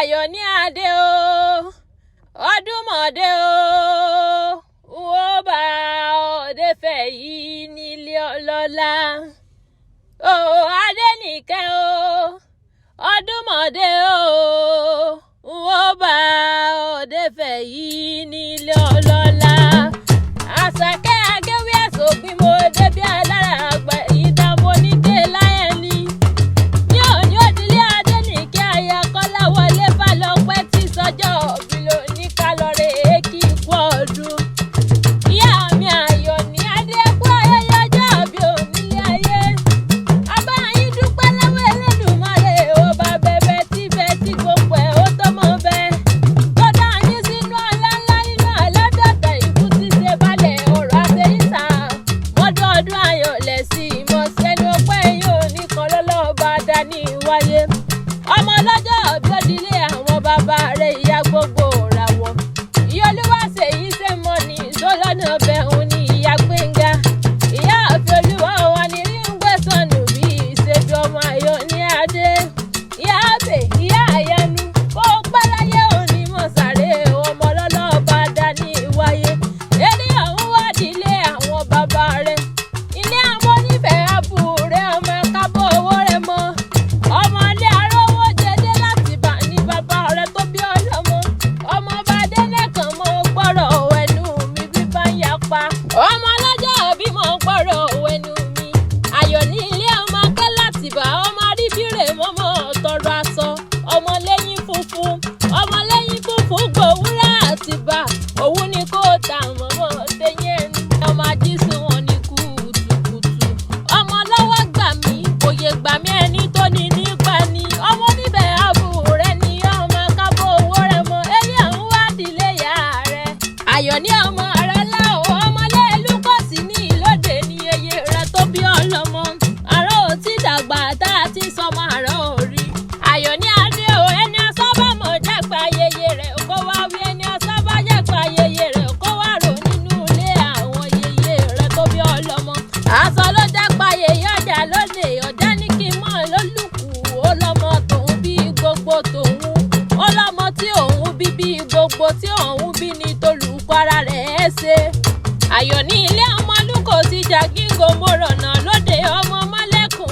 Ayoniade o, Ọdúnmọ̀dé o, ó bá òde fẹ́ yìí nílé ọlọ́lá. O Adenike o, Ọdúnmọ̀dé o, ó bá òde fẹ́ yìí nílé ọlọ́lá. Àṣàkẹ́ agéwé àsòpin mo débi alára àgbà ìdààmú onídé láyé ni. Ní òní òdílé Adenike Ayakọ́lá wọlé Fálọpẹ́ tí sọjọ́ òbí ló ní kálọ̀rẹ̀ èkì kú ọdún. Ìyá mi Ayoniade kú ayẹyẹ ọjọ́ òbí onílé ayé. Abá yín dúpẹ́ lọ́wọ́ Elédùmarè ọba bẹ̀bẹ̀ tí gbogbo ẹ̀ ó tó mọ́ bẹ́ẹ̀. Tó dá yín sínú ọlá ńlá nínú àlọ́dọ̀tà ìkú tí ṣe balẹ̀ ọ̀rọ̀ àtẹ̀yìntà. Ọdún ayọ̀ lẹ̀ sí ìmọ̀ sẹ́nu ọpẹ́ yóò ní kan lọ́lọ́ọ̀bá dání wáyé. Ọmọ ọlọ́jọ́ òbí òdílé àwọn bàbá rẹ̀ ìyá gbogbo ràwọ̀. Ìyá Olúwaṣèyí ṣe mọ́ ní ìṣọ́lọ́nà bẹ̀hùn ní ìyá Gbénga. Ìyá àfẹ́ Olúwa wà ní rí ń gbẹ̀sọ̀nù bí ìṣèbí ọmọ Ayoniade. Ìyá àbẹ̀ ìyá àyẹnu kó páláyé òní mọ̀ sáré ọmọ ọlọ́lọ́ọ̀bá dání wáyé. Èdè ọ̀hún wá dílé àwọn bàbá rẹ̀. Ilé àwọn onífẹ̀ẹ́ àbúrò ọmọ kábọ̀ owó rẹ̀ mọ́. Ọmọ ilé arówó jẹdé láti bà ní bàbá rẹ̀ tó bí ọlọ́mọ. Ọmọ ọba Adénẹ́kàn mọ́ gbọ́rọ̀ ẹnu mi bí bá ń yapa. Ọmọ ọlọ́jọ́ òbí mọ́ gbọ́rọ̀ ẹnu mi. Ayọ̀ ní ilé ọmọ akẹ́ láti bà ọmọ aríbírè mọ́mọ́ tọrọ aṣọ. Ọmọ lẹ́yìn funfun gbòwúrà Atiba. Òun ni kò tà mọ́mọ́ tẹ́yìn ẹnu. Ọmọ ajísùn wọn ní kùtùkùtù. Ọmọ lọ́wọ́ gbà mí, òye gbà mí ẹni tó ní nípa ni. Ọmọ níbẹ̀ àbúrò ni ọmọ kábọ̀ owó rẹ̀ mọ́. Ẹni ọ̀hún wá dílé ìyá rẹ̀. Ayọ̀ ní ọmọ rẹ̀ láwọ̀ ọmọlé Lúkọ̀sì ní ìlóde ní eye rẹ̀ tó bí ọlọ́mọ. Àrò ò tí dàgbà tá a ti sọmọ àrò orí. Ayoniade o ẹni asábàmọ̀ jẹ́pẹ́ ayẹyẹ rẹ̀ kó wá wí ẹni asábà jẹ́pẹ́ ayẹyẹ rẹ̀ kó wá rò nínú ilé àwọn yeye rẹ̀ tó bí ọlọ́mọ. Aṣọ ló jẹ́pẹ́ ayẹyẹ ọjà lóde ọjà ní kí n mọ̀ lólùkù ó lọ́mọ tòun bí gbogbo tòun. Ó lọ́mọ tí òun bí gbogbo tí òun bí ní tolùkọ́ ara rẹ̀ ẹ́ ṣe. Ayọ̀ ní ilé ọmọ Lúkò ti jàgíngò mọ̀rọ̀nà lóde ọmọ mọ́lẹ́kùn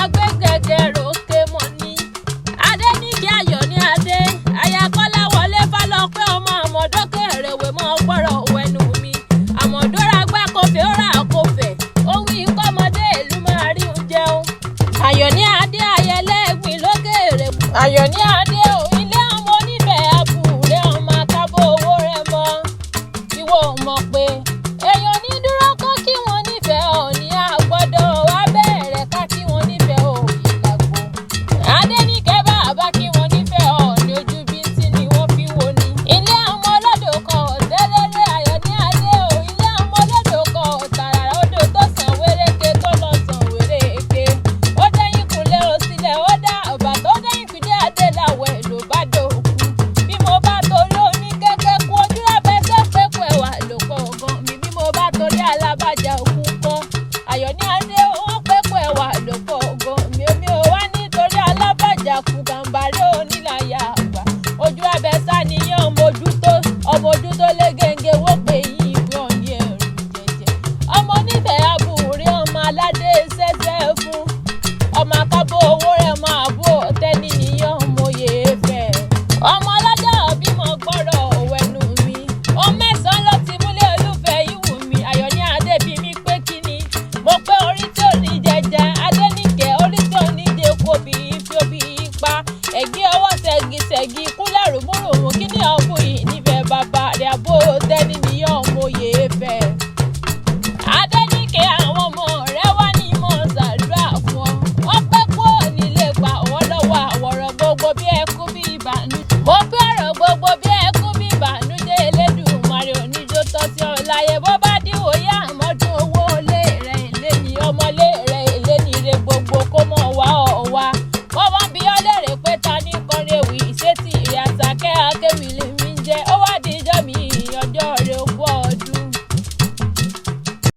agbẹ́gẹ́gẹ́ ròkè mọ́ ní. Adenike Ayoniade Ayakọ́lá wọlé Fálọpẹ́ ọmọ àmọ̀dókè rèwé mọ́ gbọ́rọ̀ wẹnu mi. Àmọ̀dóra gbá kọfẹ́ ó rà kọfẹ́ ó wí kọ́mọdé ìlú máa rí oúnjẹ o. Ayoniade ayẹlẹ́gbìn lókèrè. Ayoniade o ilé ọmọ onífẹ̀ẹ́ àbúrò ọmọ akábọ̀ owó rẹ̀ mọ́. Ìwọ mọ̀ pé èèyàn ní dúró kó kí wọ́n nífẹ̀ẹ́ òní àgbọ́dọ̀ wá bẹ̀rẹ̀ ká kí wọ́n nífẹ̀ẹ́ òní ìgbàgbọ́. Adenike bàbá kí wọ́n nífẹ̀ẹ́ òní ojú bíntì ni wọ́n fi wo ni. Ilé ọmọ olódò kan ọ̀tẹ́lẹ́lẹ́ Ayoniade o ilé ọmọ olódò kan ọ̀tàràrà odò tó sàn wéréke tó lọ sàn wéréke. Ó dẹ́yìn kúnlẹ̀ ó sílẹ̀ ó dá ọ̀bà tó dẹ́yìn kúndé adéláwẹ̀ ló bá dòkú. Bí mo bá torí oní kékeré kú ojú abẹ́sẹ̀ pẹ́pẹ́ ẹ̀wà ló pọ̀ gan mi bí mo bá torí alábàjá òkú kọ́. Ayoniade ó pẹ́pẹ́ ẹ̀wà ló pọ̀ gan mi ò wá nítorí alábàjá kú gàǹbàrẹ́ onílàyà àgbà. Ojú abẹ́sà nìyẹn ọmọ ojú tó lé gẹ́gẹ́ wó pé yín ìwé ọ̀ní ẹ̀rù jẹjẹ. Ọmọ nífẹ̀ẹ́ àbúrò ọmọ aládé ṣẹ́ṣẹ́ fún. Ọmọ akábọ̀ owó rẹ̀ máa bú ọ̀tẹ́ni nìyẹn ọmọ òye fẹ́. Ọmọ ọlọ́jọ́ òbí mọ̀ gbọ́rọ̀ wẹnu mi. Ó mẹ́sàn-án ló ti múlé olúfẹ́ ìwù mi. Ayoniade bí mi pé kí ni. Mo pé orí tí ò ní jẹjẹ Adenike orí tí ò ní de kó bí fi obì pa. Ẹ̀gí ọwọ́ ṣẹ́gi kúlẹ̀ rùmúrùmù kí ni ọ̀bùn yìí nífẹ̀ẹ́ bàbá rẹ̀ àbó tẹ́ni nìyẹn ọmọ òye fẹ́. Adenike àwọn ọmọ rẹ̀ wá ní mọ̀ ṣàdúrà fún ọ. Wọ́n pẹ́ kó nílé pa ọwọ́ lọ́wọ́ àwọ̀rọ̀ gbogbo bí ẹkú bí ìbànújẹ́. Mo pé ọ̀rọ̀ gbogbo bí ẹkú bí ìbànújẹ́ Elédùmarè oníjó tọ́ sí ọ láyé bó bá díwò yá àmọ́dún owó lé rẹ̀ lé ní ọmọlé